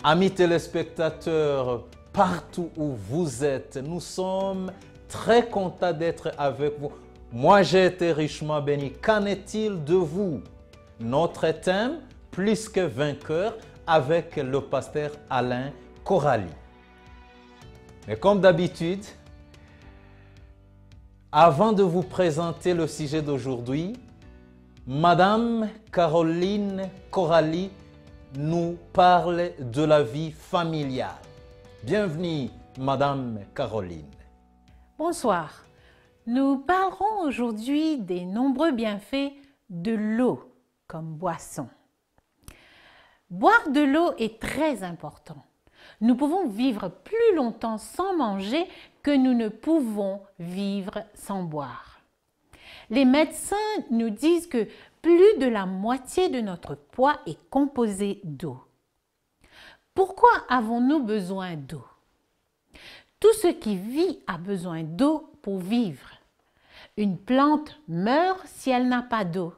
Amis téléspectateurs, partout où vous êtes, nous sommes très contents d'être avec vous. Moi, j'ai été richement béni. Qu'en est-il de vous? Notre thème, plus que vainqueur, avec le pasteur Alain Corali. Mais comme d'habitude, avant de vous présenter le sujet d'aujourd'hui, Madame Caroline Corali nous parle de la vie familiale. Bienvenue, Madame Caroline. Bonsoir. Nous parlerons aujourd'hui des nombreux bienfaits de l'eau comme boisson. Boire de l'eau est très important. Nous pouvons vivre plus longtemps sans manger que nous ne pouvons vivre sans boire. Les médecins nous disent que plus de la moitié de notre poids est composé d'eau. Pourquoi avons-nous besoin d'eau? Tout ce qui vit a besoin d'eau pour vivre. Une plante meurt si elle n'a pas d'eau.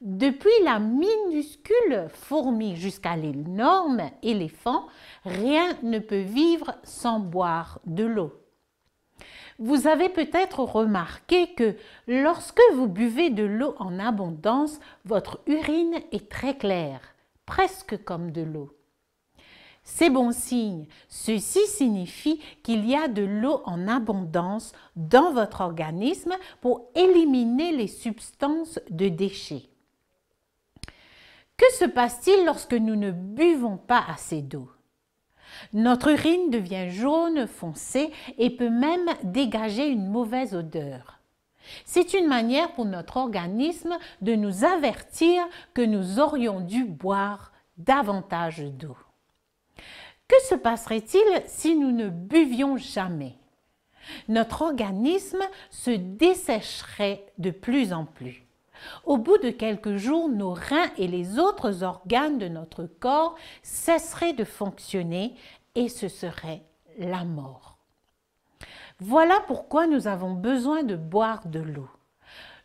Depuis la minuscule fourmi jusqu'à l'énorme éléphant, rien ne peut vivre sans boire de l'eau. Vous avez peut-être remarqué que lorsque vous buvez de l'eau en abondance, votre urine est très claire, presque comme de l'eau. C'est bon signe. Ceci signifie qu'il y a de l'eau en abondance dans votre organisme pour éliminer les substances de déchets. Que se passe-t-il lorsque nous ne buvons pas assez d'eau? Notre urine devient jaune foncé et peut même dégager une mauvaise odeur. C'est une manière pour notre organisme de nous avertir que nous aurions dû boire davantage d'eau. Que se passerait-il si nous ne buvions jamais? Notre organisme se dessécherait de plus en plus. Au bout de quelques jours, nos reins et les autres organes de notre corps cesseraient de fonctionner et ce serait la mort. Voilà pourquoi nous avons besoin de boire de l'eau.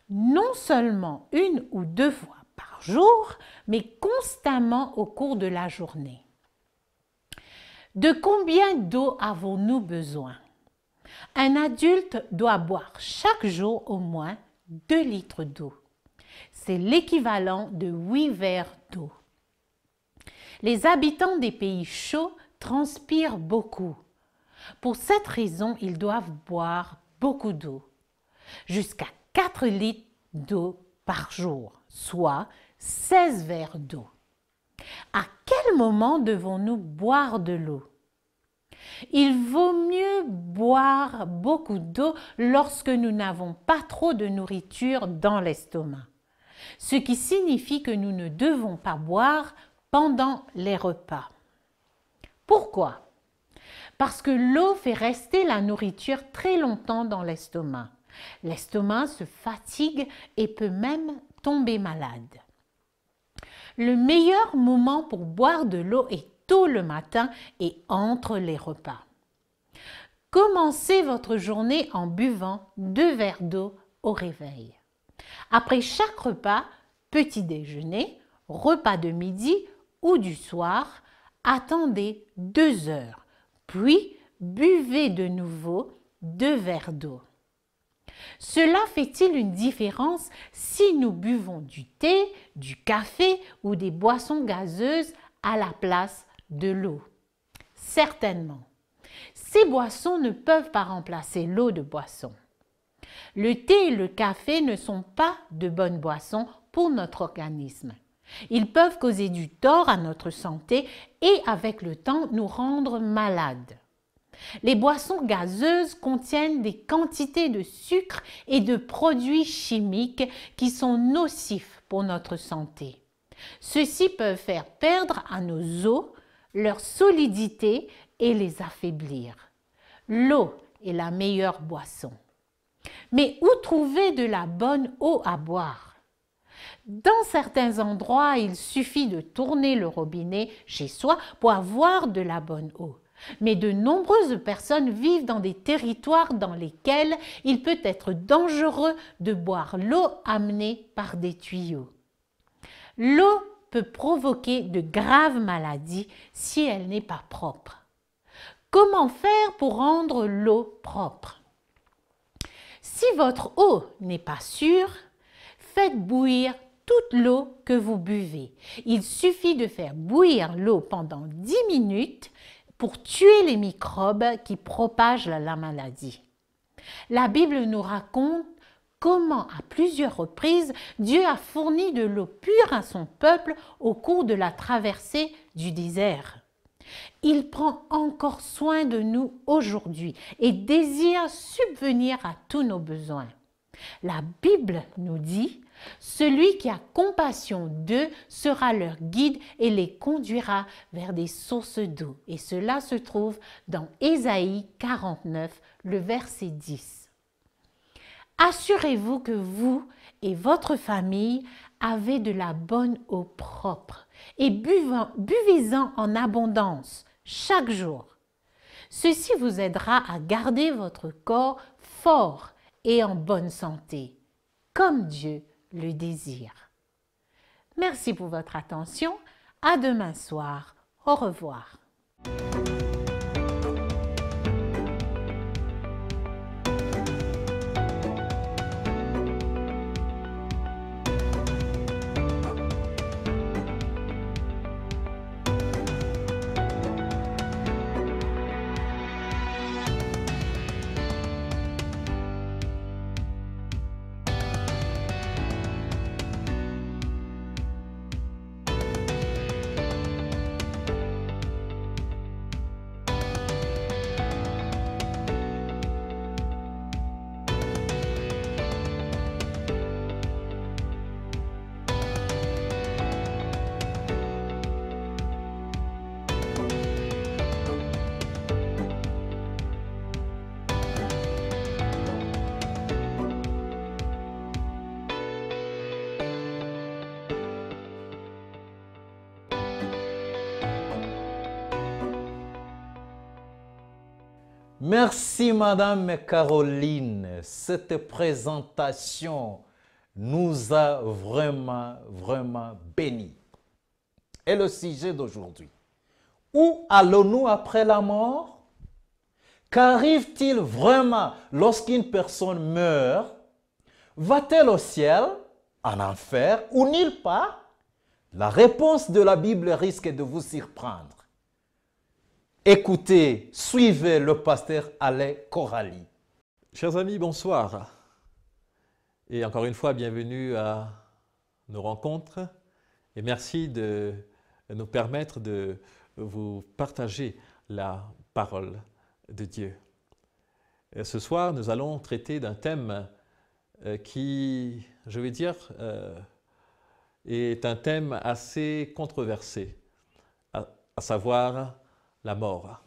Non seulement une ou deux fois par jour, mais constamment au cours de la journée. De combien d'eau avons-nous besoin? Un adulte doit boire chaque jour au moins 2 litres d'eau. C'est l'équivalent de 8 verres d'eau. Les habitants des pays chauds transpirent beaucoup. Pour cette raison, ils doivent boire beaucoup d'eau. Jusqu'à 4 litres d'eau par jour, soit 16 verres d'eau. À quel moment devons-nous boire de l'eau? Il vaut mieux boire beaucoup d'eau lorsque nous n'avons pas trop de nourriture dans l'estomac. Ce qui signifie que nous ne devons pas boire pendant les repas. Pourquoi? Parce que l'eau fait rester la nourriture très longtemps dans l'estomac. L'estomac se fatigue et peut même tomber malade. Le meilleur moment pour boire de l'eau est tôt le matin et entre les repas. Commencez votre journée en buvant 2 verres d'eau au réveil. Après chaque repas, petit déjeuner, repas de midi ou du soir, attendez 2 heures, puis buvez de nouveau 2 verres d'eau. Cela fait-il une différence si nous buvons du thé, du café ou des boissons gazeuses à la place de l'eau? Certainement. Ces boissons ne peuvent pas remplacer l'eau de boisson. Le thé et le café ne sont pas de bonnes boissons pour notre organisme. Ils peuvent causer du tort à notre santé et avec le temps nous rendre malades. Les boissons gazeuses contiennent des quantités de sucre et de produits chimiques qui sont nocifs pour notre santé. Ceux-ci peuvent faire perdre à nos os leur solidité et les affaiblir. L'eau est la meilleure boisson. Mais où trouver de la bonne eau à boire? Dans certains endroits, il suffit de tourner le robinet chez soi pour avoir de la bonne eau. Mais de nombreuses personnes vivent dans des territoires dans lesquels il peut être dangereux de boire l'eau amenée par des tuyaux. L'eau peut provoquer de graves maladies si elle n'est pas propre. Comment faire pour rendre l'eau propre? Si votre eau n'est pas sûre, faites bouillir toute l'eau que vous buvez. Il suffit de faire bouillir l'eau pendant 10 minutes pour tuer les microbes qui propagent la maladie. La Bible nous raconte comment, à plusieurs reprises, Dieu a fourni de l'eau pure à son peuple au cours de la traversée du désert. Il prend encore soin de nous aujourd'hui et désire subvenir à tous nos besoins. La Bible nous dit « Celui qui a compassion d'eux sera leur guide et les conduira vers des sources d'eau. » Et cela se trouve dans Ésaïe 49, le verset 10. Assurez-vous que vous et votre famille avez de la bonne eau propre et buvez-en en abondance chaque jour. Ceci vous aidera à garder votre corps fort et en bonne santé, comme Dieu le désire. Merci pour votre attention. À demain soir. Au revoir. Merci Madame Caroline. Cette présentation nous a vraiment bénis. Et le sujet d'aujourd'hui. Où allons-nous après la mort? Qu'arrive-t-il vraiment lorsqu'une personne meurt? Va-t-elle au ciel, en enfer ou nulle part? La réponse de la Bible risque de vous surprendre. Écoutez, suivez le pasteur Alain Corali. Chers amis, bonsoir. Et encore une fois, bienvenue à nos rencontres. Et merci de nous permettre de vous partager la parole de Dieu. Et ce soir, nous allons traiter d'un thème qui, je vais dire, est un thème assez controversé, à savoir la mort.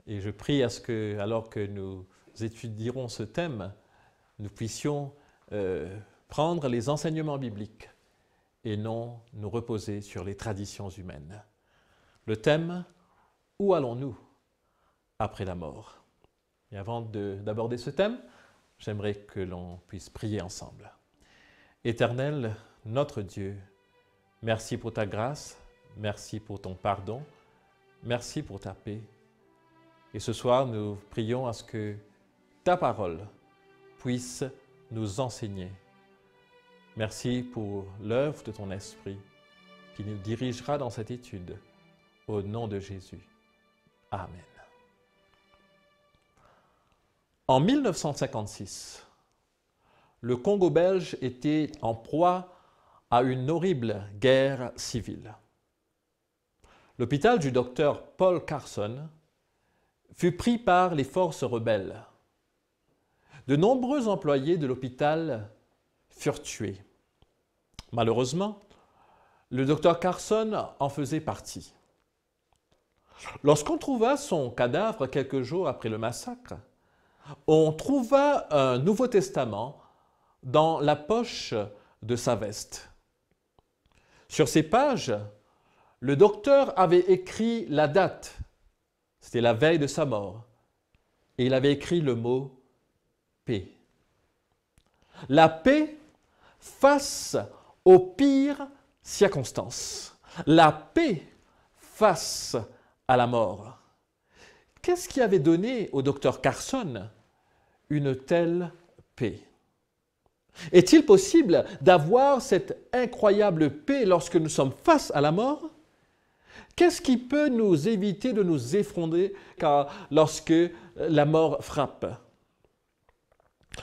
Et je prie à ce que, alors que nous étudierons ce thème, nous puissions prendre les enseignements bibliques et non nous reposer sur les traditions humaines. Le thème, où allons-nous après la mort? Et avant d'aborder ce thème, j'aimerais que l'on puisse prier ensemble. Éternel, notre Dieu, merci pour ta grâce, merci pour ton pardon, merci pour ta paix. Et ce soir, nous prions à ce que ta parole puisse nous enseigner. Merci pour l'œuvre de ton Esprit qui nous dirigera dans cette étude. Au nom de Jésus. Amen. En 1956, le Congo belge était en proie à une horrible guerre civile. L'hôpital du docteur Paul Carson fut pris par les forces rebelles. De nombreux employés de l'hôpital furent tués. Malheureusement, le docteur Carson en faisait partie. Lorsqu'on trouva son cadavre quelques jours après le massacre, on trouva un Nouveau Testament dans la poche de sa veste. Sur ces pages, le docteur avait écrit la date, c'était la veille de sa mort, et il avait écrit le mot « paix ». La paix face au pire circonstances. La paix face à la mort. Qu'est-ce qui avait donné au docteur Carson une telle paix? Est-il possible d'avoir cette incroyable paix lorsque nous sommes face à la mort? Qu'est-ce qui peut nous éviter de nous effondrer lorsque la mort frappe?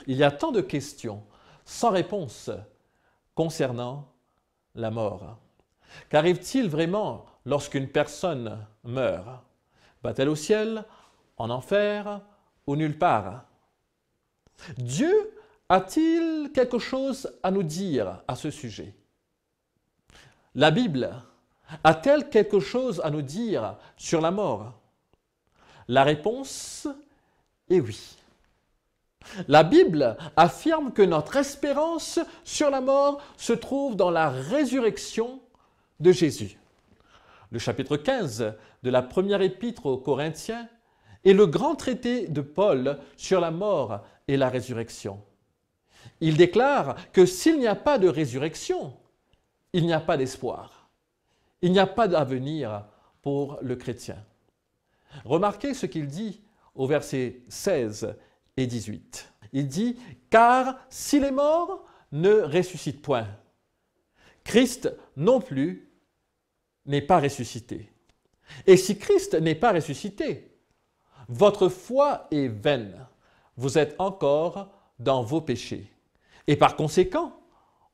Il y a tant de questions sans réponse concernant la mort. Qu'arrive-t-il vraiment lorsqu'une personne meurt? Va-t-elle au ciel, en enfer ou nulle part? Dieu a-t-il quelque chose à nous dire à ce sujet? La Bible a-t-elle quelque chose à nous dire sur la mort? La réponse est oui. La Bible affirme que notre espérance sur la mort se trouve dans la résurrection de Jésus. Le chapitre 15 de la première épître aux Corinthiens est le grand traité de Paul sur la mort et la résurrection. Il déclare que s'il n'y a pas de résurrection, il n'y a pas d'espoir. Il n'y a pas d'avenir pour le chrétien. Remarquez ce qu'il dit au verset 16 et 18. Il dit « Car si les morts ne ressuscitent point, Christ non plus n'est pas ressuscité. Et si Christ n'est pas ressuscité, votre foi est vaine. Vous êtes encore dans vos péchés. Et par conséquent,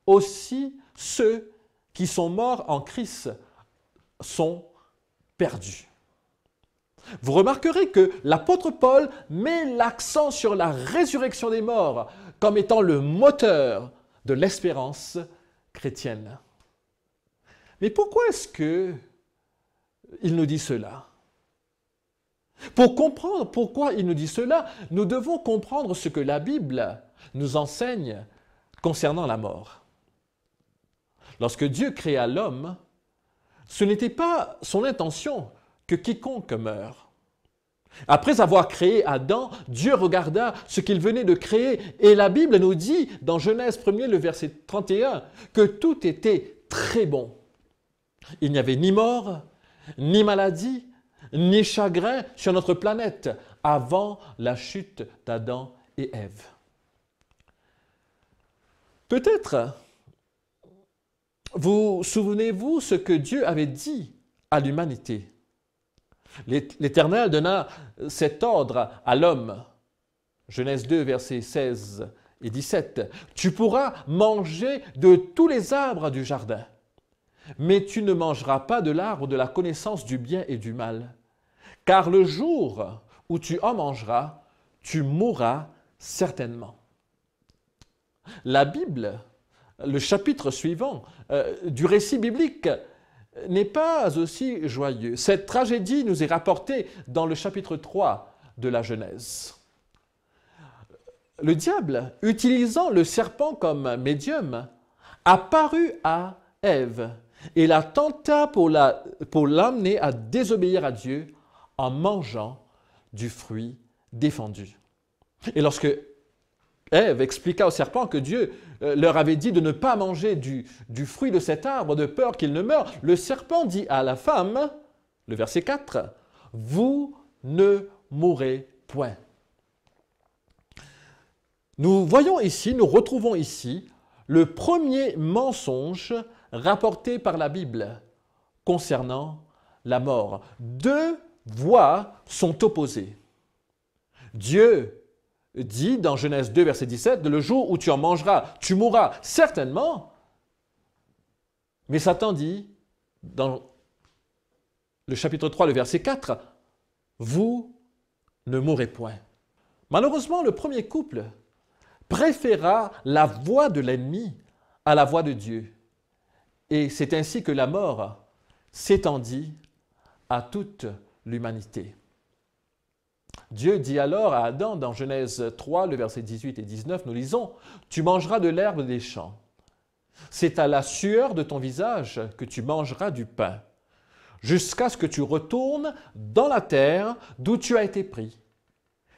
aussi ceux qui sont morts en Christ sont perdus. » Vous remarquerez que l'apôtre Paul met l'accent sur la résurrection des morts comme étant le moteur de l'espérance chrétienne. Mais pourquoi est-ce qu'il nous dit cela? Pour comprendre pourquoi il nous dit cela, nous devons comprendre ce que la Bible nous enseigne concernant la mort. Lorsque Dieu créa l'homme, ce n'était pas son intention que quiconque meure. Après avoir créé Adam, Dieu regarda ce qu'il venait de créer et la Bible nous dit dans Genèse 1er, le verset 31, que tout était très bon. Il n'y avait ni mort, ni maladie, ni chagrin sur notre planète avant la chute d'Adam et Ève. Peut-être vous souvenez-vous ce que Dieu avait dit à l'humanité. L'Éternel donna cet ordre à l'homme. Genèse 2, versets 16 et 17. « Tu pourras manger de tous les arbres du jardin, mais tu ne mangeras pas de l'arbre de la connaissance du bien et du mal. Car le jour où tu en mangeras, tu mourras certainement. » La Bible, le chapitre suivant du récit biblique, n'est pas aussi joyeux. Cette tragédie nous est rapportée dans le chapitre 3 de la Genèse. Le diable, utilisant le serpent comme médium, apparut à Ève et la tenta pour l'amener à désobéir à Dieu en mangeant du fruit défendu. Et lorsque Ève expliqua au serpent que Dieu leur avait dit de ne pas manger du fruit de cet arbre de peur qu'il ne meure, le serpent dit à la femme, le verset 4, « Vous ne mourrez point. » Nous retrouvons ici le premier mensonge rapporté par la Bible concernant la mort. Deux voix sont opposées. Dieu dit dans Genèse 2, verset 17, « Le jour où tu en mangeras, tu mourras certainement. » Mais Satan dit, dans le chapitre 3, le verset 4, « Vous ne mourrez point. » Malheureusement, le premier couple préféra la voix de l'ennemi à la voix de Dieu. Et c'est ainsi que la mort s'étendit à toute l'humanité. Dieu dit alors à Adam dans Genèse 3, le verset 18 et 19, nous lisons « Tu mangeras de l'herbe des champs. C'est à la sueur de ton visage que tu mangeras du pain, jusqu'à ce que tu retournes dans la terre d'où tu as été pris.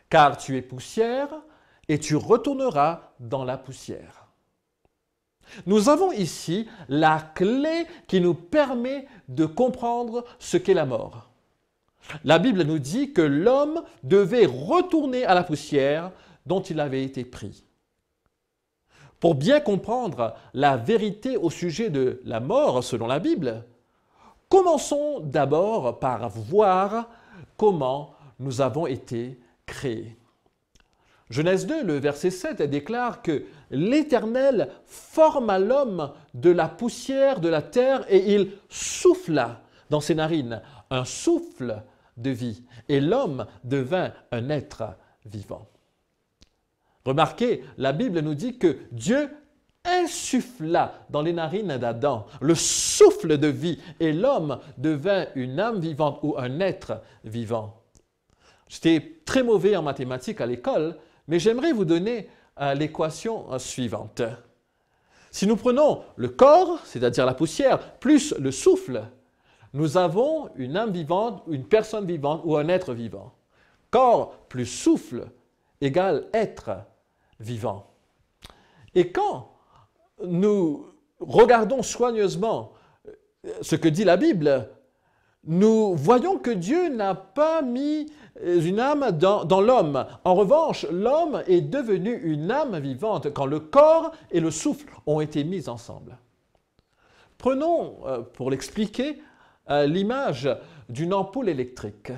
Car tu es poussière et tu retourneras dans la poussière. » Nous avons ici la clé qui nous permet de comprendre ce qu'est la mort. La Bible nous dit que l'homme devait retourner à la poussière dont il avait été pris. Pour bien comprendre la vérité au sujet de la mort selon la Bible, commençons d'abord par voir comment nous avons été créés. Genèse 2, le verset 7 déclare que l'Éternel forma l'homme de la poussière de la terre et il souffla dans ses narines un souffle de vie et l'homme devint un être vivant. Remarquez, la Bible nous dit que Dieu insuffla dans les narines d'Adam le souffle de vie et l'homme devint une âme vivante ou un être vivant. J'étais très mauvais en mathématiques à l'école, mais j'aimerais vous donner l'équation suivante. Si nous prenons le corps, c'est-à-dire la poussière, plus le souffle, nous avons une âme vivante, une personne vivante ou un être vivant. Corps plus souffle égale être vivant. Et quand nous regardons soigneusement ce que dit la Bible, nous voyons que Dieu n'a pas mis une âme dans l'homme. En revanche, l'homme est devenu une âme vivante quand le corps et le souffle ont été mis ensemble. Prenons, pour l'expliquer, l'image d'une ampoule électrique.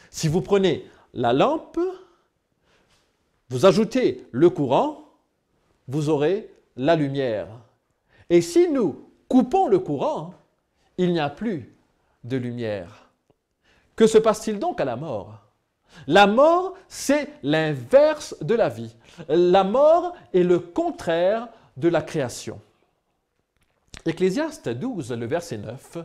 Si vous prenez la lampe, vous ajoutez le courant, vous aurez la lumière. Et si nous coupons le courant, il n'y a plus de lumière. Que se passe-t-il donc à la mort? La mort, c'est l'inverse de la vie. La mort est le contraire de la création. Ecclésiaste 12, le verset 9,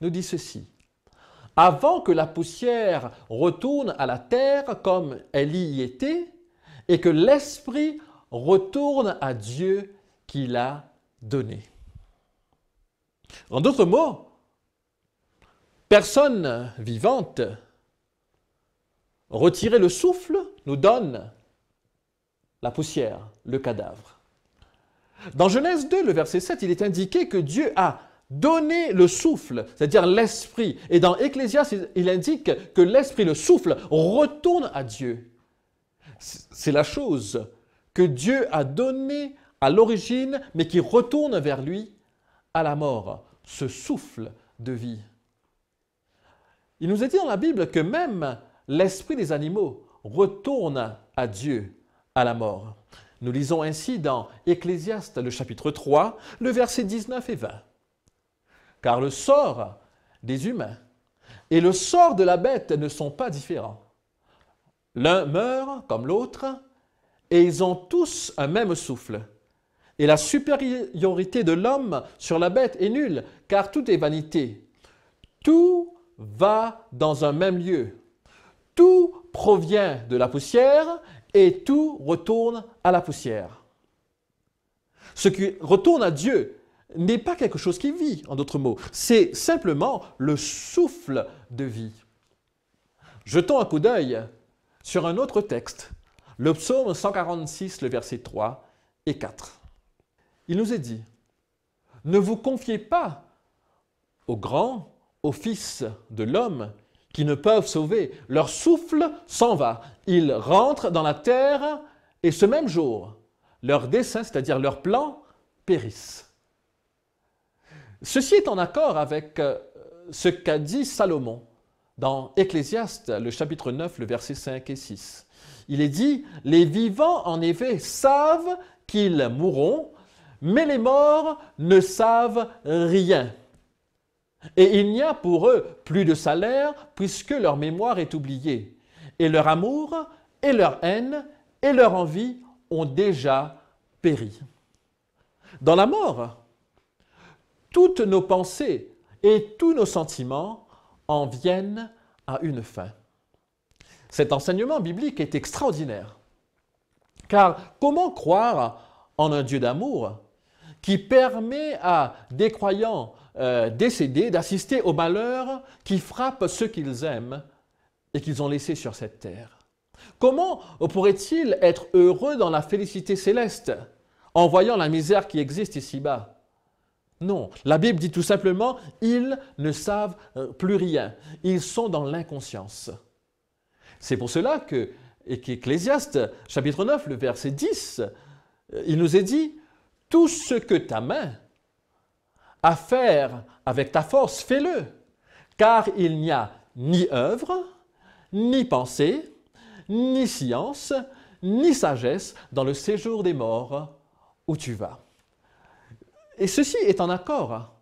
nous dit ceci. « Avant que la poussière retourne à la terre comme elle y était, et que l'esprit retourne à Dieu qui l'a donné. » En d'autres mots, personne vivante, retirer le souffle nous donne la poussière, le cadavre. Dans Genèse 2, le verset 7, il est indiqué que Dieu a donné le souffle, c'est-à-dire l'esprit. Et dans Ecclésiaste, il indique que l'esprit, le souffle, retourne à Dieu. C'est la chose que Dieu a donnée à l'origine, mais qui retourne vers lui à la mort, ce souffle de vie. Il nous est dit dans la Bible que même l'esprit des animaux retourne à Dieu à la mort. Nous lisons ainsi dans Ecclésiaste, le chapitre 3, le verset 19 et 20. « Car le sort des humains et le sort de la bête ne sont pas différents. L'un meurt comme l'autre, et ils ont tous un même souffle. Et la supériorité de l'homme sur la bête est nulle, car tout est vanité. Tout va dans un même lieu. Tout provient de la poussière, et tout retourne à la poussière. » Ce qui retourne à Dieu n'est pas quelque chose qui vit, en d'autres mots. C'est simplement le souffle de vie. Jetons un coup d'œil sur un autre texte, le psaume 146, le verset 3 et 4. Il nous est dit, « Ne vous confiez pas aux grands, aux fils de l'homme, qui ne peuvent sauver. Leur souffle s'en va. Ils rentrent dans la terre et ce même jour, leurs desseins, c'est-à-dire leurs plans, périssent. » Ceci est en accord avec ce qu'a dit Salomon dans Ecclésiaste, le chapitre 9, le verset 5 et 6. Il est dit « Les vivants, en effet, savent qu'ils mourront, mais les morts ne savent rien. Et il n'y a pour eux plus de salaire, puisque leur mémoire est oubliée. Et leur amour, et leur haine, et leur envie ont déjà péri. » Dans la mort, toutes nos pensées et tous nos sentiments en viennent à une fin. Cet enseignement biblique est extraordinaire. Car comment croire en un Dieu d'amour qui permet à des croyants décédés d'assister au malheur qui frappe ceux qu'ils aiment et qu'ils ont laissés sur cette terre? Comment pourrait-il être heureux dans la félicité céleste en voyant la misère qui existe ici-bas. Non, la Bible dit tout simplement, ils ne savent plus rien. Ils sont dans l'inconscience. C'est pour cela qu'Ecclésiaste, chapitre 9, le verset 10, il nous est dit, « Tout ce que ta main a à faire avec ta force, fais-le, car il n'y a ni œuvre, ni pensée, ni science, ni sagesse dans le séjour des morts où tu vas. » Et ceci est en accord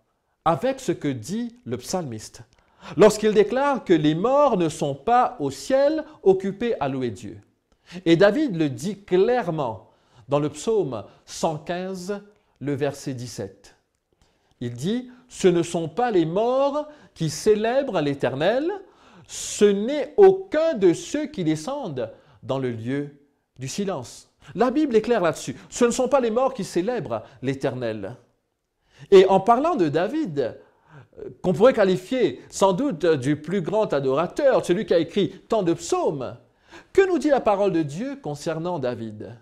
avec ce que dit le psalmiste, lorsqu'il déclare que les morts ne sont pas au ciel occupés à louer Dieu. Et David le dit clairement dans le psaume 115, le verset 17. Il dit « Ce ne sont pas les morts qui célèbrent l'Éternel, ce n'est aucun de ceux qui descendent dans le lieu du silence. » La Bible est claire là-dessus. Ce ne sont pas les morts qui célèbrent l'Éternel. Et en parlant de David, qu'on pourrait qualifier sans doute du plus grand adorateur, celui qui a écrit tant de psaumes, que nous dit la parole de Dieu concernant David ?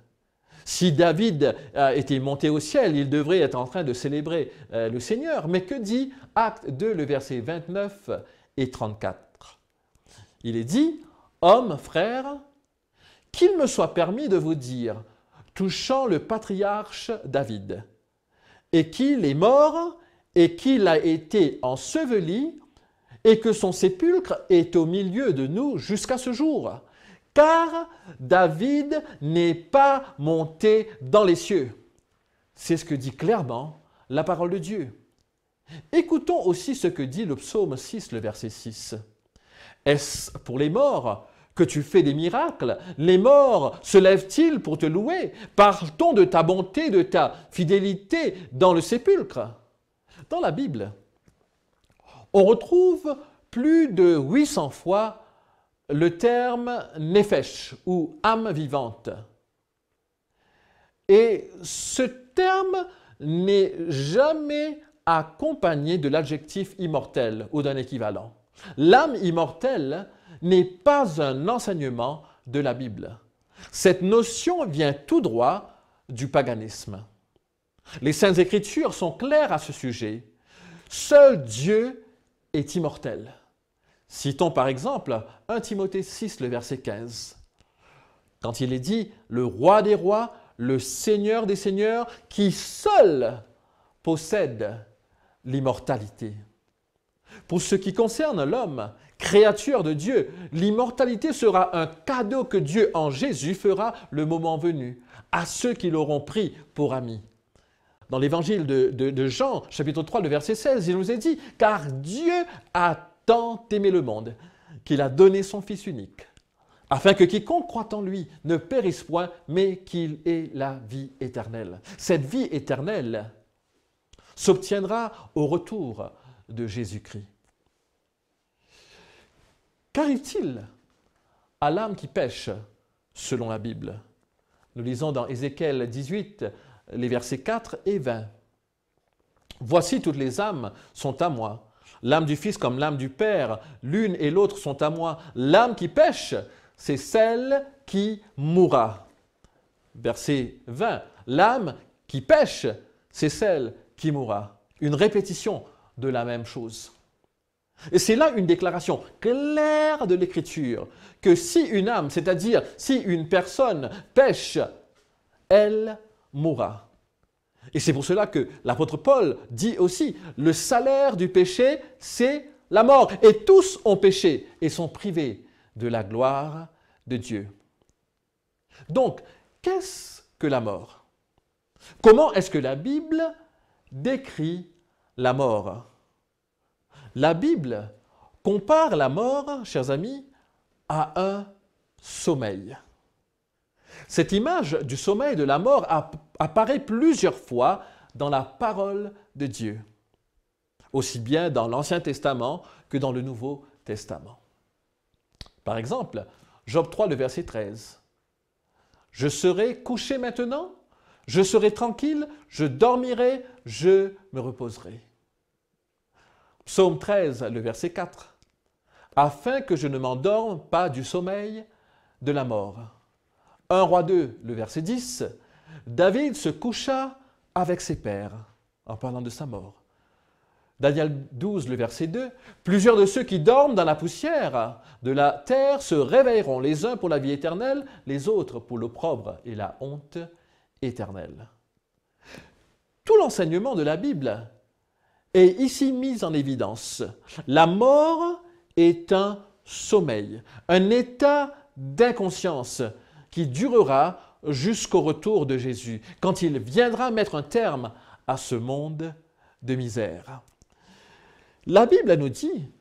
Si David a été monté au ciel, il devrait être en train de célébrer le Seigneur. Mais que dit Acte 2, le verset 29 et 34 ? Il est dit « Hommes, frères, qu'il me soit permis de vous dire, touchant le patriarche David, et qu'il est mort, et qu'il a été enseveli, et que son sépulcre est au milieu de nous jusqu'à ce jour. Car David n'est pas monté dans les cieux. » C'est ce que dit clairement la parole de Dieu. Écoutons aussi ce que dit le psaume 6, le verset 6. « Est-ce pour les morts que tu fais des miracles? Les morts se lèvent-ils pour te louer? Parle-t-on de ta bonté, de ta fidélité dans le sépulcre ?» Dans la Bible, on retrouve plus de 800 fois le terme « nefesh » ou « âme vivante ». Et ce terme n'est jamais accompagné de l'adjectif « immortel » ou d'un équivalent. L'âme immortelle n'est pas un enseignement de la Bible. Cette notion vient tout droit du paganisme. Les Saintes Écritures sont claires à ce sujet. Seul Dieu est immortel. Citons par exemple 1 Timothée 6, le verset 15. Quand il est dit « Le roi des rois, le Seigneur des seigneurs, qui seul possède l'immortalité. » Pour ce qui concerne l'homme, créature de Dieu, l'immortalité sera un cadeau que Dieu en Jésus fera le moment venu à ceux qui l'auront pris pour amis. Dans l'évangile de Jean, chapitre 3, le verset 16, il nous est dit « Car Dieu a tant aimé le monde qu'il a donné son Fils unique, afin que quiconque croit en lui ne périsse point, mais qu'il ait la vie éternelle. » Cette vie éternelle s'obtiendra au retour de Jésus-Christ. Qu'arrive-t-il à l'âme qui pêche selon la Bible? Nous lisons dans Ézéchiel 18, les versets 4 et 20. « Voici toutes les âmes sont à moi. L'âme du Fils comme l'âme du Père, l'une et l'autre sont à moi. L'âme qui pêche, c'est celle qui mourra. » Verset 20. « L'âme qui pêche, c'est celle qui mourra. » Une répétition de la même chose. Et c'est là une déclaration claire de l'Écriture, que si une âme, c'est-à-dire si une personne pêche, elle mourra. Et c'est pour cela que l'apôtre Paul dit aussi, le salaire du péché, c'est la mort. Et tous ont péché et sont privés de la gloire de Dieu. Donc, qu'est-ce que la mort? Comment est-ce que la Bible décrit la mort? La Bible compare la mort, chers amis, à un sommeil. Cette image du sommeil de la mort apparaît plusieurs fois dans la parole de Dieu, aussi bien dans l'Ancien Testament que dans le Nouveau Testament. Par exemple, Job 3, le verset 13. « Je serai couché maintenant, je serai tranquille, je dormirai, je me reposerai. » Psaume 13, le verset 4. « Afin que je ne m'endorme pas du sommeil de la mort. » 1 Roi 2, le verset 10. David se coucha avec ses pères, en parlant de sa mort. Daniel 12, le verset 2, « Plusieurs de ceux qui dorment dans la poussière de la terre se réveilleront, les uns pour la vie éternelle, les autres pour l'opprobre et la honte éternelle. » Tout l'enseignement de la Bible est ici mis en évidence. La mort est un sommeil, un état d'inconscience qui durera jusqu'au retour de Jésus, quand il viendra mettre un terme à ce monde de misère. La Bible nous dit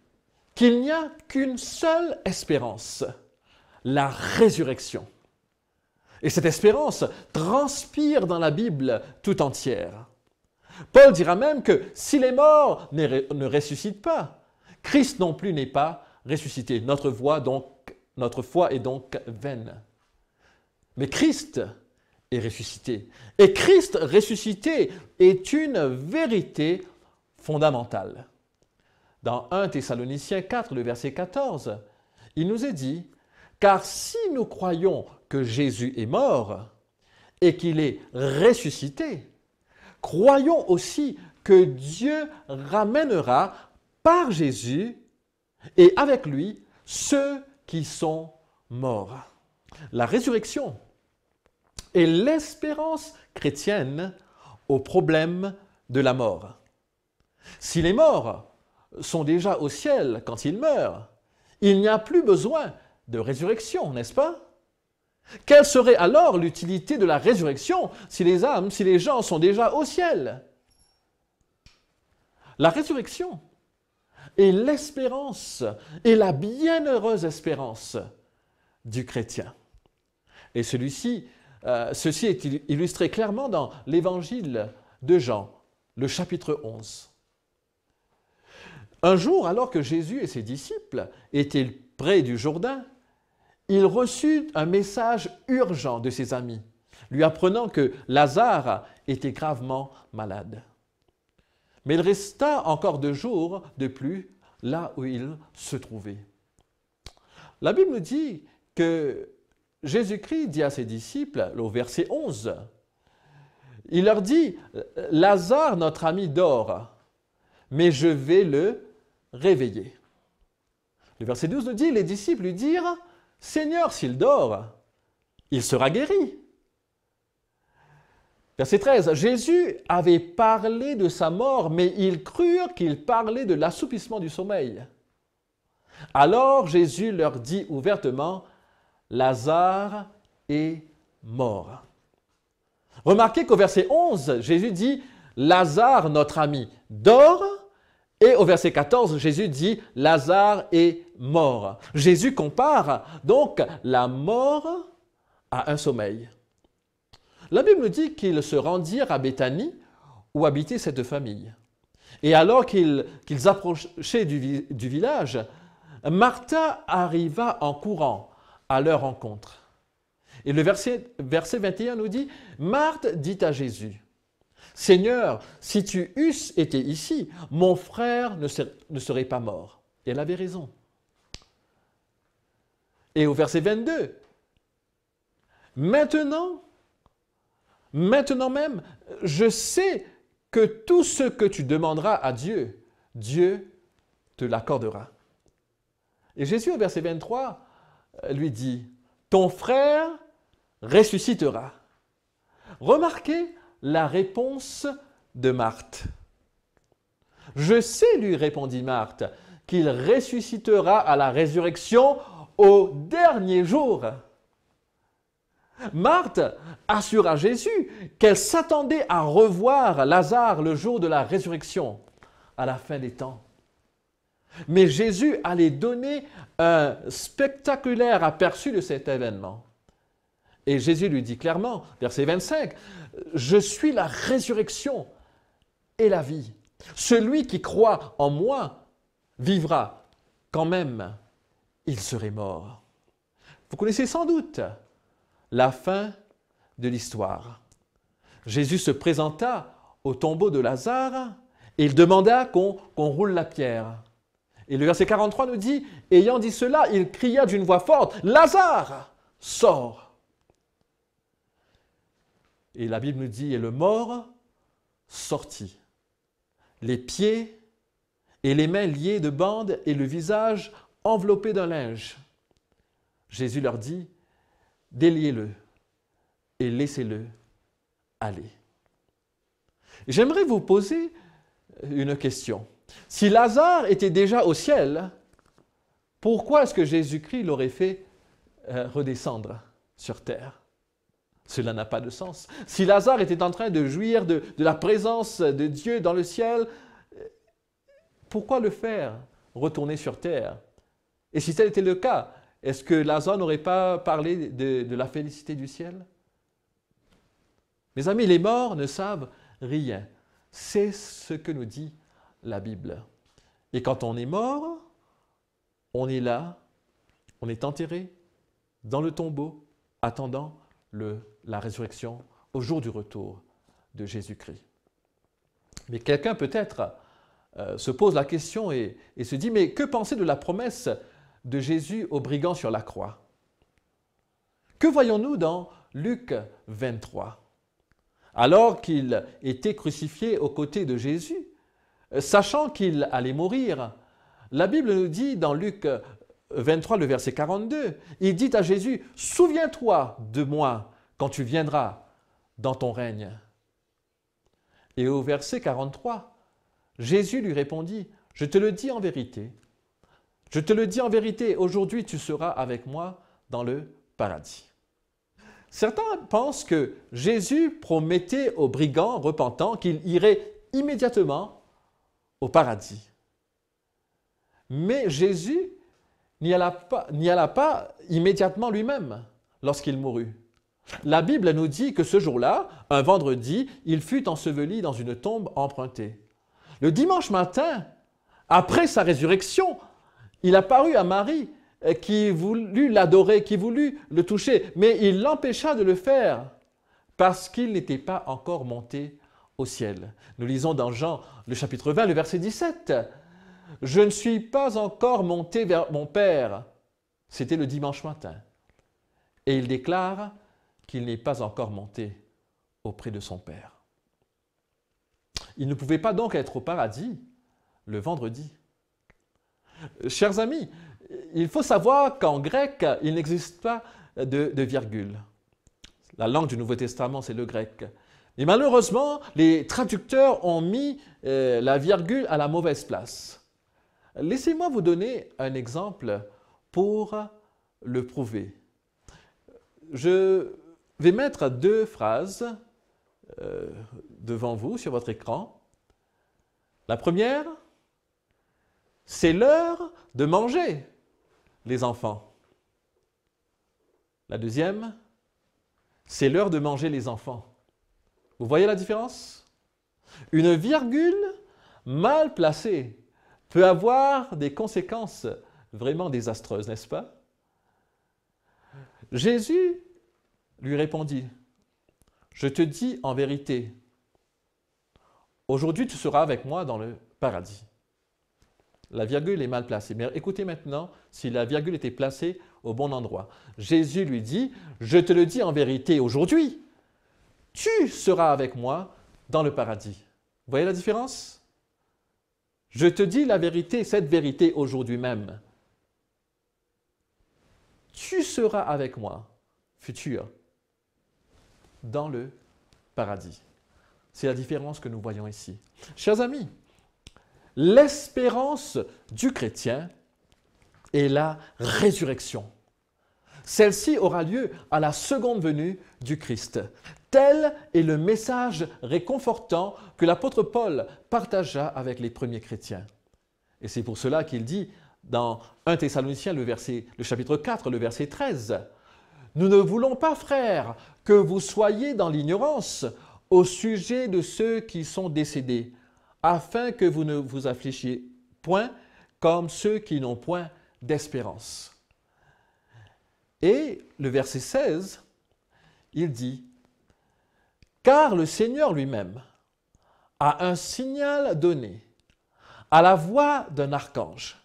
qu'il n'y a qu'une seule espérance, la résurrection. Et cette espérance transpire dans la Bible tout entière. Paul dira même que si les morts ne ressuscitent pas, Christ non plus n'est pas ressuscité. Notre foi est donc vaine. Mais Christ est ressuscité. Et Christ ressuscité est une vérité fondamentale. Dans 1 Thessaloniciens 4, le verset 14, il nous est dit « Car si nous croyons que Jésus est mort et qu'il est ressuscité, croyons aussi que Dieu ramènera par Jésus et avec lui ceux qui sont morts. » La résurrection est l'espérance chrétienne au problème de la mort. Si les morts sont déjà au ciel quand ils meurent, il n'y a plus besoin de résurrection, n'est-ce pas? Quelle serait alors l'utilité de la résurrection si les gens sont déjà au ciel? La résurrection est l'espérance et la bienheureuse espérance du chrétien. Et ceci est illustré clairement dans l'évangile de Jean, le chapitre 11. Un jour, alors que Jésus et ses disciples étaient près du Jourdain, il reçut un message urgent de ses amis, lui apprenant que Lazare était gravement malade. Mais il resta encore 2 jours de plus là où il se trouvait. La Bible nous dit que Jésus-Christ dit à ses disciples, au verset 11, il leur dit « Lazare, notre ami, dort, mais je vais le réveiller. » Le verset 12 nous dit « Les disciples lui dirent « Seigneur, s'il dort, il sera guéri. » Verset 13, Jésus avait parlé de sa mort, mais ils crurent qu'il parlait de l'assoupissement du sommeil. Alors Jésus leur dit ouvertement, Lazare est mort. Remarquez qu'au verset 11, Jésus dit, Lazare, notre ami, dort, et au verset 14, Jésus dit, Lazare est mort. Jésus compare donc la mort à un sommeil. La Bible dit qu'ils se rendirent à Béthanie où habitait cette famille. Et alors qu'ils approchaient du village, Marthe arriva en courant à leur rencontre. Et le verset 21 nous dit, Marthe dit à Jésus, Seigneur, si tu eusses été ici, mon frère ne serait pas mort. Et elle avait raison. Et au verset 22, Maintenant même, je sais que tout ce que tu demanderas à Dieu, Dieu te l'accordera. Et Jésus, au verset 23, lui dit, ton frère ressuscitera. Remarquez la réponse de Marthe. Je sais, lui répondit Marthe, qu'il ressuscitera à la résurrection au dernier jour. Marthe assura Jésus qu'elle s'attendait à revoir Lazare le jour de la résurrection, à la fin des temps. Mais Jésus allait donner un spectaculaire aperçu de cet événement. Et Jésus lui dit clairement, verset 25, « Je suis la résurrection et la vie. Celui qui croit en moi vivra, quand même il serait mort. » Vous connaissez sans doute la fin de l'histoire. Jésus se présenta au tombeau de Lazare et il demanda qu'on roule la pierre. Et le verset 43 nous dit, ayant dit cela, il cria d'une voix forte, « Lazare, sors !» Et la Bible nous dit, et le mort sortit, les pieds et les mains liés de bandes et le visage enveloppé d'un linge. Jésus leur dit, déliez-le et laissez-le aller. J'aimerais vous poser une question. Si Lazare était déjà au ciel, pourquoi est-ce que Jésus-Christ l'aurait fait redescendre sur terre? Cela n'a pas de sens. Si Lazare était en train de jouir de la présence de Dieu dans le ciel, pourquoi le faire retourner sur terre? Et si tel était le cas, est-ce que Lazare n'aurait pas parlé de la félicité du ciel? Mes amis, les morts ne savent rien. C'est ce que nous dit la Bible. Et quand on est mort, on est là, on est enterré dans le tombeau, attendant la résurrection au jour du retour de Jésus-Christ. Mais quelqu'un peut-être se pose la question et se dit, mais que penser de la promesse de Jésus aux brigands sur la croix? Que voyons-nous dans Luc 23? Alors qu'il était crucifié aux côtés de Jésus, sachant qu'il allait mourir, la Bible nous dit dans Luc 23, le verset 42, il dit à Jésus, « Souviens-toi de moi quand tu viendras dans ton règne. » Et au verset 43, Jésus lui répondit, « Je te le dis en vérité, je te le dis en vérité, aujourd'hui tu seras avec moi dans le paradis. » Certains pensent que Jésus promettait aux brigands repentants qu'il irait immédiatement au paradis. Mais Jésus n'y alla pas immédiatement lui-même lorsqu'il mourut. La Bible nous dit que ce jour-là, un vendredi, il fut enseveli dans une tombe empruntée. Le dimanche matin, après sa résurrection, il apparut à Marie qui voulut l'adorer, qui voulut le toucher, mais il l'empêcha de le faire parce qu'il n'était pas encore monté au ciel. Nous lisons dans Jean, le chapitre 20, le verset 17. « Je ne suis pas encore monté vers mon Père. » C'était le dimanche matin. Et il déclare qu'il n'est pas encore monté auprès de son Père. Il ne pouvait pas donc être au paradis le vendredi. Chers amis, il faut savoir qu'en grec, il n'existe pas de virgule. La langue du Nouveau Testament, c'est le grec. Et malheureusement, les traducteurs ont mis la virgule à la mauvaise place. Laissez-moi vous donner un exemple pour le prouver. Je vais mettre deux phrases devant vous sur votre écran. La première, c'est l'heure de manger, les enfants. La deuxième, c'est l'heure de manger, les enfants. Vous voyez la différence? Une virgule mal placée peut avoir des conséquences vraiment désastreuses, n'est-ce pas? Jésus lui répondit, « Je te dis en vérité, aujourd'hui tu seras avec moi dans le paradis. » La virgule est mal placée. Mais écoutez maintenant si la virgule était placée au bon endroit. Jésus lui dit, « Je te le dis en vérité, aujourd'hui, tu seras avec moi dans le paradis. » Vous voyez la différence? Je te dis la vérité, cette vérité aujourd'hui même. Tu seras avec moi, futur, dans le paradis. C'est la différence que nous voyons ici. Chers amis, l'espérance du chrétien est la résurrection. Celle-ci aura lieu à la seconde venue du Christ. Tel est le message réconfortant que l'apôtre Paul partagea avec les premiers chrétiens. Et c'est pour cela qu'il dit dans 1 Thessaloniciens, le chapitre 4, le verset 13, « Nous ne voulons pas, frères, que vous soyez dans l'ignorance au sujet de ceux qui sont décédés, afin que vous ne vous affligiez point comme ceux qui n'ont point d'espérance. » Et le verset 16, il dit, « Car le Seigneur lui-même a un signal donné à la voix d'un archange,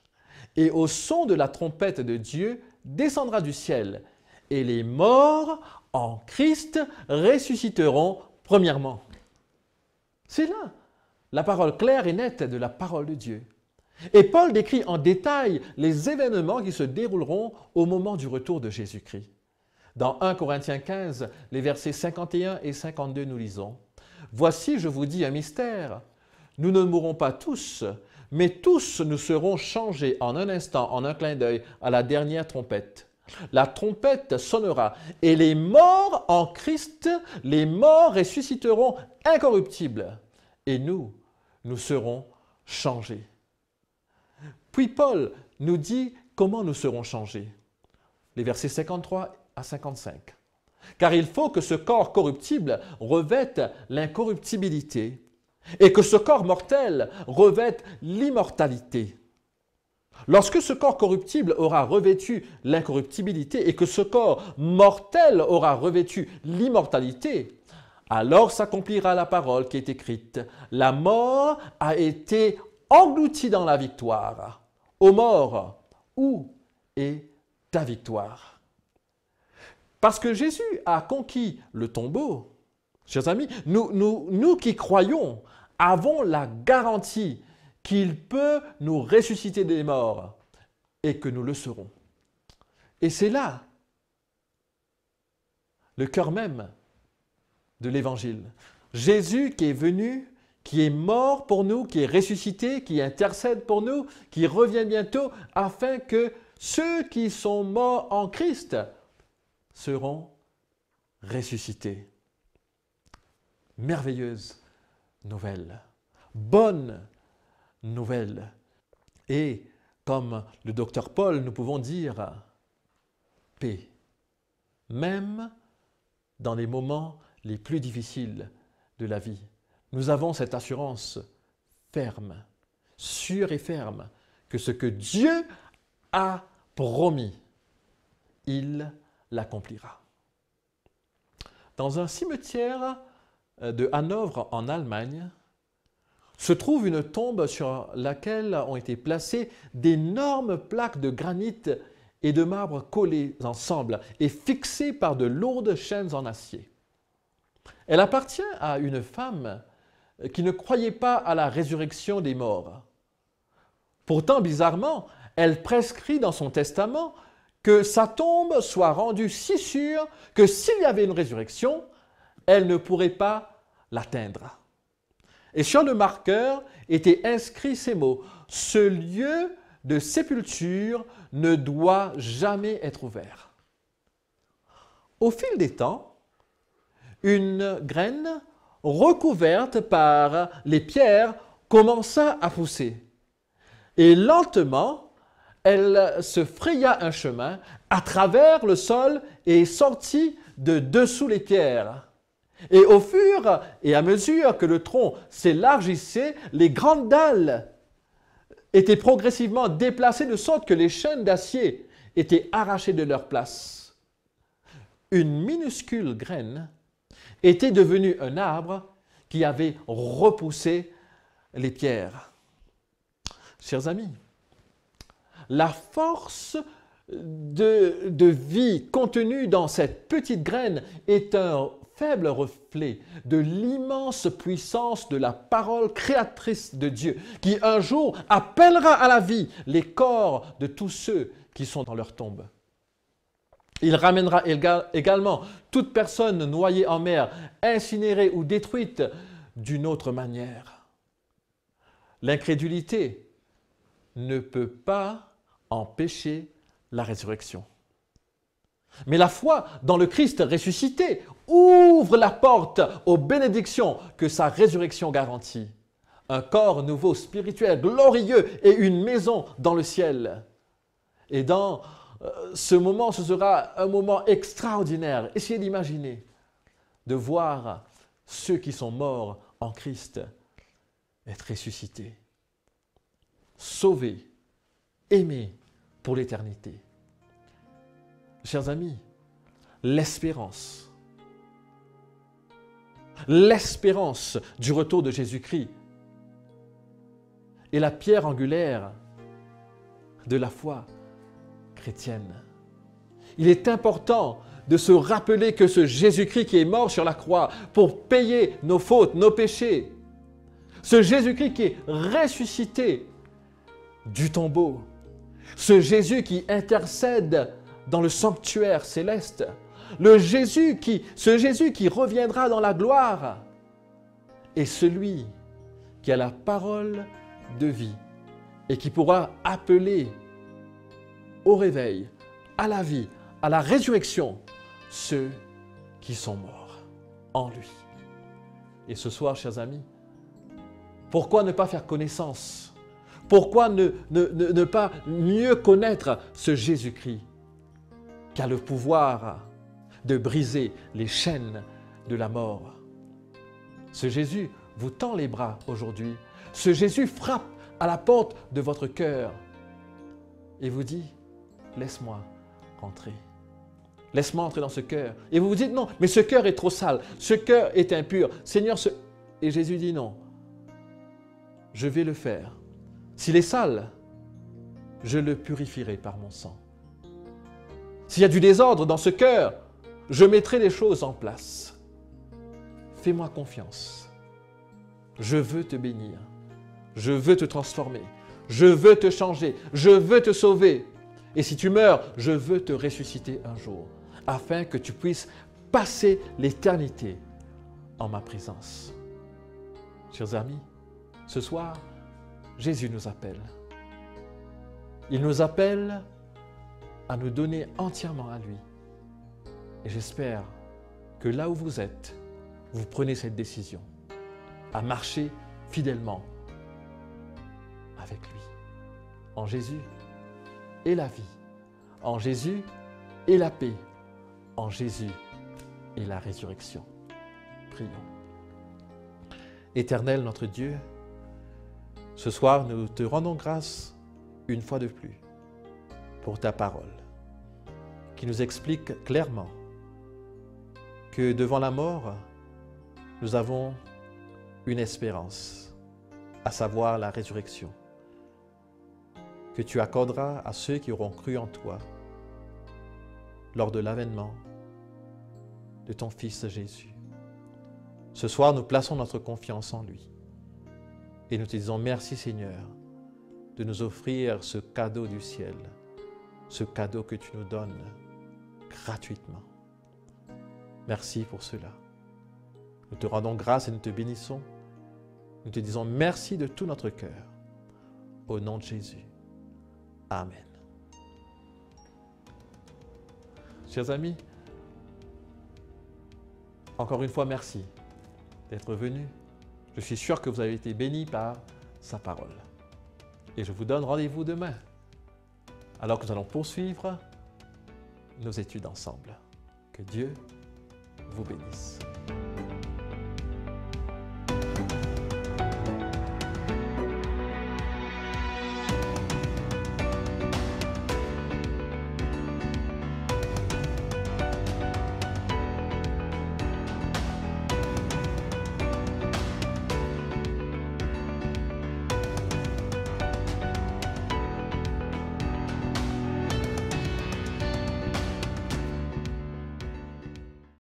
et au son de la trompette de Dieu descendra du ciel, et les morts en Christ ressusciteront premièrement. C'est là la parole claire et nette de la parole de Dieu. Et Paul décrit en détail les événements qui se dérouleront au moment du retour de Jésus-Christ. Dans 1 Corinthiens 15, les versets 51 et 52, nous lisons « Voici, je vous dis un mystère. Nous ne mourrons pas tous, mais tous nous serons changés en un instant, en un clin d'œil, à la dernière trompette. La trompette sonnera, et les morts en Christ, les morts ressusciteront incorruptibles, et nous serons changés. » Puis Paul nous dit comment nous serons changés. Les versets 53 à 55. « Car il faut que ce corps corruptible revête l'incorruptibilité, et que ce corps mortel revête l'immortalité. Lorsque ce corps corruptible aura revêtu l'incorruptibilité et que ce corps mortel aura revêtu l'immortalité, alors s'accomplira la parole qui est écrite. La mort a été engloutie dans la victoire. Ô mort, où est ta victoire? » Parce que Jésus a conquis le tombeau, chers amis, nous qui croyons avons la garantie qu'il peut nous ressusciter des morts et que nous le serons. Et c'est là le cœur même de l'Évangile. Jésus qui est venu, qui est mort pour nous, qui est ressuscité, qui intercède pour nous, qui revient bientôt, afin que ceux qui sont morts en Christ seront ressuscités. Merveilleuse nouvelle, bonne nouvelle. Et comme le docteur Paul, nous pouvons dire paix, même dans les moments les plus difficiles de la vie. Nous avons cette assurance ferme, sûre et ferme, que ce que Dieu a promis, il l'accomplira. Dans un cimetière de Hanovre en Allemagne, se trouve une tombe sur laquelle ont été placées d'énormes plaques de granit et de marbre collées ensemble et fixées par de lourdes chaînes en acier. Elle appartient à une femme qui ne croyait pas à la résurrection des morts. Pourtant, bizarrement, elle prescrit dans son testament que sa tombe soit rendue si sûre que s'il y avait une résurrection, elle ne pourrait pas l'atteindre. Et sur le marqueur étaient inscrits ces mots « Ce lieu de sépulture ne doit jamais être ouvert. » Au fil des temps, une graine recouverte par les pierres commença à pousser. Et lentement, elle se fraya un chemin à travers le sol et sortit de dessous les pierres. Et au fur et à mesure que le tronc s'élargissait, les grandes dalles étaient progressivement déplacées de sorte que les chaînes d'acier étaient arrachées de leur place. Une minuscule graine était devenue un arbre qui avait repoussé les pierres. Chers amis, la force de vie contenue dans cette petite graine est un faible reflet de l'immense puissance de la parole créatrice de Dieu, qui un jour appellera à la vie les corps de tous ceux qui sont dans leur tombe. Il ramènera également toute personne noyée en mer, incinérée ou détruite d'une autre manière. L'incrédulité ne peut pas empêcher la résurrection. Mais la foi dans le Christ ressuscité ouvre la porte aux bénédictions que sa résurrection garantit. Un corps nouveau, spirituel, glorieux et une maison dans le ciel. Et dans ce moment, ce sera un moment extraordinaire. Essayez d'imaginer, de voir ceux qui sont morts en Christ être ressuscités, sauvés, aimés pour l'éternité. Chers amis, l'espérance du retour de Jésus-Christ est la pierre angulaire de la foi chrétienne. Il est important de se rappeler que ce Jésus-Christ qui est mort sur la croix pour payer nos fautes, nos péchés, ce Jésus-Christ qui est ressuscité du tombeau, ce Jésus qui intercède dans le sanctuaire céleste, ce Jésus qui reviendra dans la gloire, est celui qui a la parole de vie et qui pourra appeler au réveil, à la vie, à la résurrection, ceux qui sont morts en lui. Et ce soir, chers amis, pourquoi ne pas faire connaissance? Pourquoi ne pas mieux connaître ce Jésus-Christ qui a le pouvoir de briser les chaînes de la mort? Ce Jésus vous tend les bras aujourd'hui. Ce Jésus frappe à la porte de votre cœur et vous dit, laisse-moi rentrer. Laisse-moi entrer dans ce cœur. Et vous vous dites, non, mais ce cœur est trop sale, ce cœur est impur. Seigneur, Et Jésus dit, non, je vais le faire. S'il est sale, je le purifierai par mon sang. S'il y a du désordre dans ce cœur, je mettrai les choses en place. Fais-moi confiance. Je veux te bénir. Je veux te transformer. Je veux te changer. Je veux te sauver. Et si tu meurs, je veux te ressusciter un jour, afin que tu puisses passer l'éternité en ma présence. Chers amis, ce soir, Jésus nous appelle. Il nous appelle à nous donner entièrement à lui. Et j'espère que là où vous êtes, vous prenez cette décision, à marcher fidèlement avec lui. En Jésus et la vie, en Jésus et la paix, en Jésus et la résurrection. Prions. Éternel notre Dieu, ce soir nous te rendons grâce une fois de plus pour ta parole qui nous explique clairement que devant la mort, nous avons une espérance, à savoir la résurrection, que tu accorderas à ceux qui auront cru en toi lors de l'avènement de ton Fils Jésus. Ce soir, nous plaçons notre confiance en lui et nous te disons merci Seigneur de nous offrir ce cadeau du ciel, ce cadeau que tu nous donnes gratuitement. Merci pour cela. Nous te rendons grâce et nous te bénissons. Nous te disons merci de tout notre cœur. Au nom de Jésus. Amen. Chers amis, encore une fois, merci d'être venus. Je suis sûr que vous avez été bénis par sa parole. Et je vous donne rendez-vous demain, alors que nous allons poursuivre nos études ensemble. Que Dieu vous bénisse.